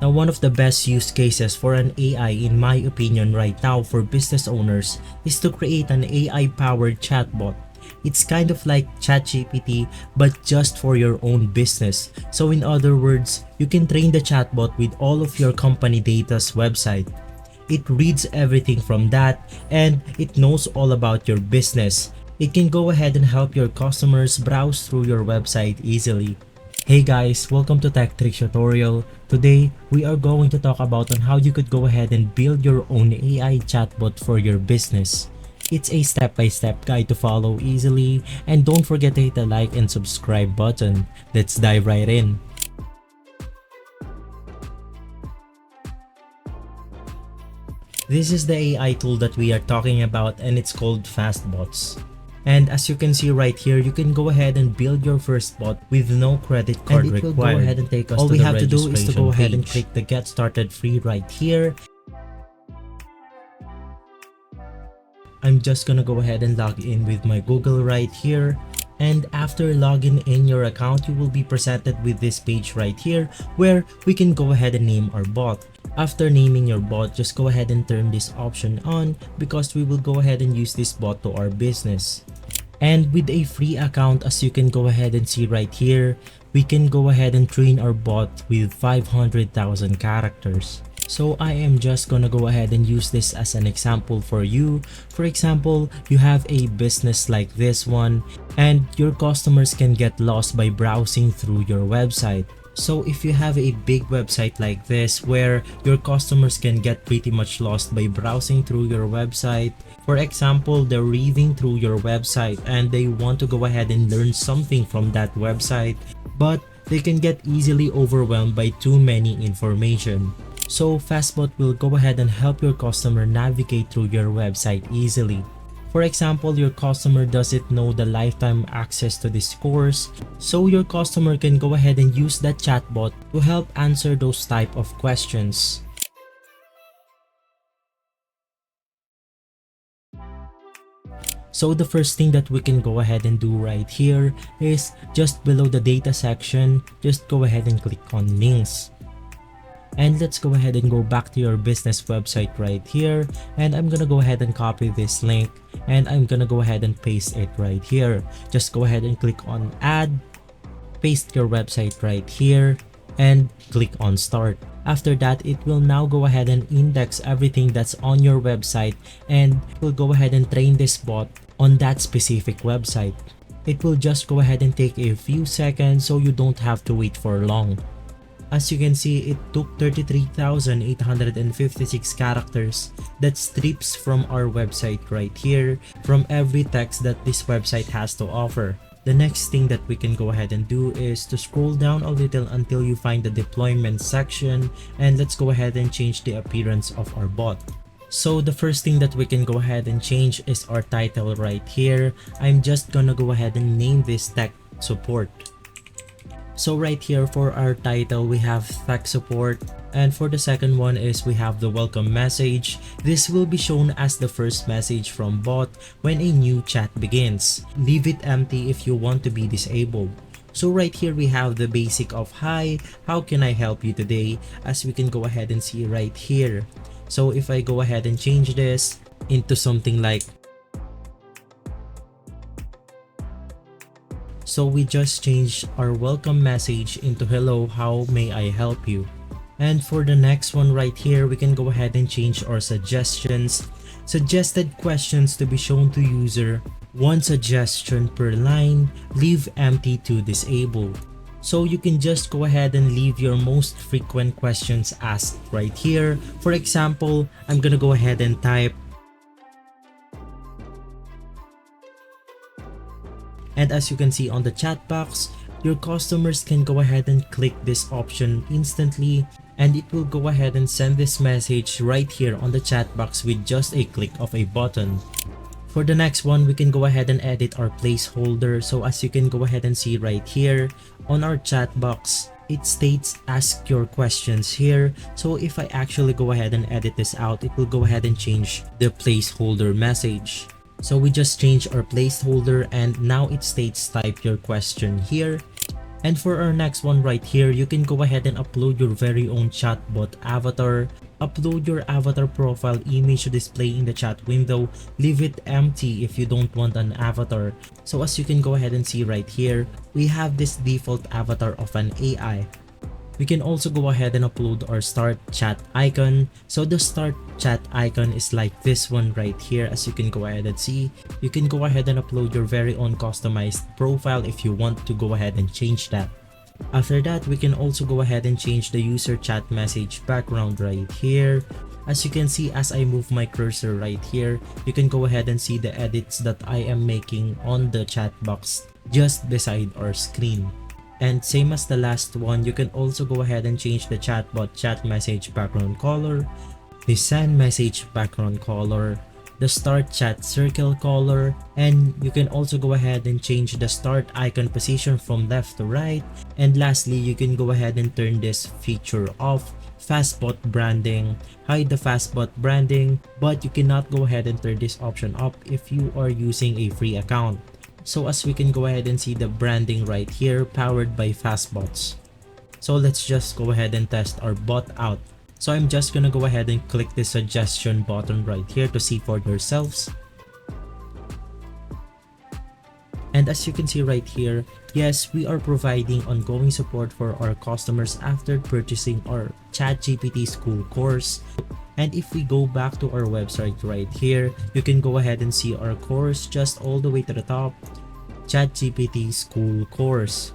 Now, one of the best use cases for an AI in my opinion right now for business owners is to create an AI-powered chatbot. It's kind of like ChatGPT but just for your own business. So in other words, you can train the chatbot with all of your company data's website. It reads everything from that and it knows all about your business. It can go ahead and help your customers browse through your website easily. Hey guys, welcome to Tech Tricks Tutorial. Today, we are going to talk about on how you could go ahead and build your own AI chatbot for your business. It's a step-by-step guide to follow easily, and don't forget to hit the like and subscribe button. Let's dive right in. This is the AI tool that we are talking about, and it's called FastBots. And as you can see right here, you can go ahead and build your first bot with no credit card required. And it will go ahead and take us to the registration page. All we have to do is to go ahead and click the Get Started Free right here. I'm just gonna go ahead and log in with my Google right here. And after logging in your account, you will be presented with this page right here where we can go ahead and name our bot. After naming your bot, just go ahead and turn this option on because we will go ahead and use this bot to our business. And with a free account, as you can go ahead and see right here, we can go ahead and train our bot with 500,000 characters. So I am just gonna go ahead and use this as an example for you. For example, you have a business like this one and your customers can get lost by browsing through your website. So if you have a big website like this where your customers can get pretty much lost by browsing through your website, for example, they're reading through your website and they want to go ahead and learn something from that website, but they can get easily overwhelmed by too many information. So FastBot will go ahead and help your customer navigate through your website easily. For example, your customer doesn't know the lifetime access to this course, so your customer can go ahead and use that chatbot to help answer those type of questions. So the first thing that we can go ahead and do right here is just below the data section, just go ahead and click on links. And let's go ahead and go back to your business website right here, and I'm gonna go ahead and copy this link and I'm gonna go ahead and paste it right here. Just go ahead and click on add, paste your website right here and click on start. After that, it will now go ahead and index everything that's on your website and will go ahead and train this bot on that specific website. It will just go ahead and take a few seconds so you don't have to wait for long. As you can see, it took 33,856 characters. That strips from our website right here from every text that this website has to offer. The next thing that we can go ahead and do is to scroll down a little until you find the deployment section, and let's go ahead and change the appearance of our bot. So the first thing that we can go ahead and change is our title right here. I'm just gonna go ahead and name this Tech Support. So right here for our title, we have tech support, and for the second one is we have the welcome message. This will be shown as the first message from bot when a new chat begins. Leave it empty if you want to be disabled. So right here we have the basic of hi, how can I help you today, as we can go ahead and see right here. So if I go ahead and change this into something like, so we just changed our welcome message into hello, how may I help you. And for the next one right here, we can go ahead and change our suggestions. Suggested questions to be shown to user. One suggestion per line, leave empty to disable. So you can just go ahead and leave your most frequent questions asked right here. For example, I'm gonna go ahead and type, and as you can see on the chat box, your customers can go ahead and click this option instantly, and it will go ahead and send this message right here on the chat box with just a click of a button. For the next one, we can go ahead and edit our placeholder. So as you can go ahead and see right here on our chat box, it states ask your questions here. So if I actually go ahead and edit this out, it will go ahead and change the placeholder message. So we just changed our placeholder and now it states type your question here. And for our next one right here, you can go ahead and upload your very own chatbot avatar. Upload your avatar profile image to display in the chat window. Leave it empty if you don't want an avatar. So as you can go ahead and see right here, we have this default avatar of an AI. We can also go ahead and upload our start chat icon. So the start chat icon is like this one right here. As you can go ahead and see, you can go ahead and upload your very own customized profile if you want to go ahead and change that. After that, we can also go ahead and change the user chat message background right here. As you can see, as I move my cursor right here, you can go ahead and see the edits that I am making on the chat box just beside our screen. And same as the last one, you can also go ahead and change the chatbot chat message background color, the send message background color, the start chat circle color, and you can also go ahead and change the start icon position from left to right. And lastly, you can go ahead and turn this feature off, fastbot branding, hide the fastbot branding, but you cannot go ahead and turn this option up if you are using a free account. So as we can go ahead and see the branding right here, powered by fastbots. So let's just go ahead and test our bot out. So I'm just gonna go ahead and click the suggestion button right here to see for yourselves. And as you can see right here, yes, we are providing ongoing support for our customers after purchasing our ChatGPT school course. And if we go back to our website right here, you can go ahead and see our course just all the way to the top, ChatGPT school course.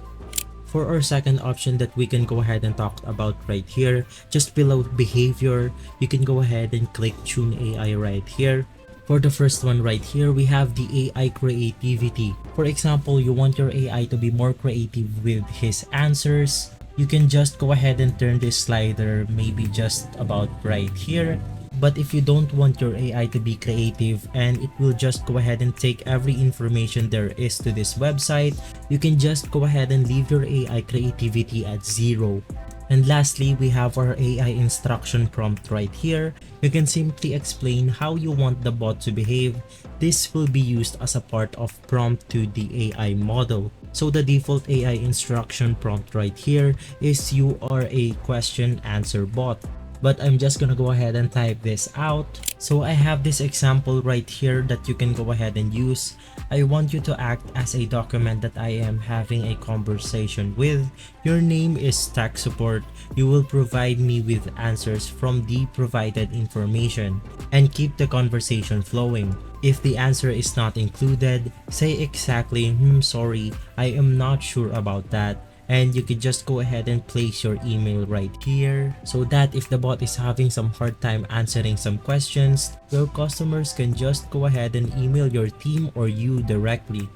For our second option that we can go ahead and talk about right here, just below behavior, you can go ahead and click Tune AI right here. For the first one right here, we have the AI creativity. For example, you want your AI to be more creative with his answers. You can just go ahead and turn this slider maybe just about right here. But if you don't want your AI to be creative and it will just go ahead and take every information there is to this website, you can just go ahead and leave your AI creativity at 0. And lastly, we have our AI instruction prompt right here. You can simply explain how you want the bot to behave. This will be used as a part of prompt to the AI model. So the default AI instruction prompt right here is you are a question answer bot. But I'm just gonna go ahead and type this out. So I have this example right here that you can go ahead and use. I want you to act as a document that I am having a conversation with. Your name is tech support. You will provide me with answers from the provided information and keep the conversation flowing. If the answer is not included, say exactly, sorry, I am not sure about that. And you can just go ahead and place your email right here so that if the bot is having some hard time answering some questions, your customers can just go ahead and email your team or you directly.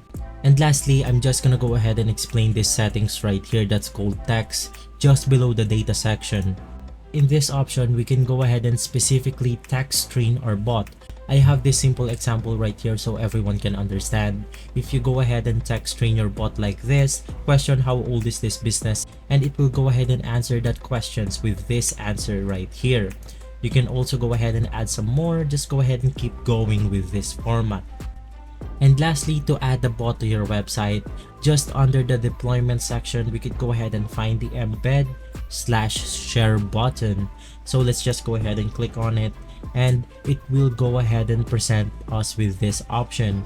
And lastly, I'm just gonna go ahead and explain this settings right here that's called text just below the data section. In this option, we can go ahead and specifically text train our bot. I have this simple example right here so everyone can understand. If you go ahead and text train your bot like this, question how old is this business, and it will go ahead and answer that questions with this answer right here. You can also go ahead and add some more, just go ahead and keep going with this format. And lastly, to add the bot to your website, just under the deployment section, we could go ahead and find the embed/share button. So let's just go ahead and click on it, and it will go ahead and present us with this option.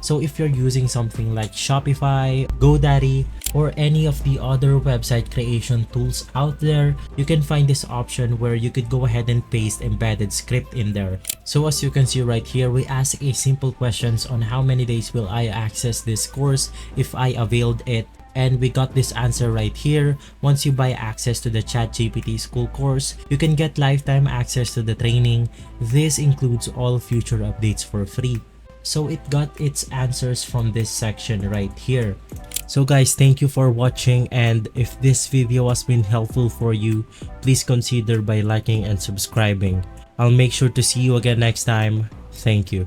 So if you're using something like Shopify, GoDaddy, or any of the other website creation tools out there, you can find this option where you could go ahead and paste embedded script in there. So as you can see right here, we ask a simple questions on how many days will I access this course if I availed it. And we got this answer right here. Once you buy access to the ChatGPT school course, you can get lifetime access to the training. This includes all future updates for free. So it got its answers from this section right here. So guys, thank you for watching, and if this video has been helpful for you, please consider by liking and subscribing. I'll make sure to see you again next time. Thank you.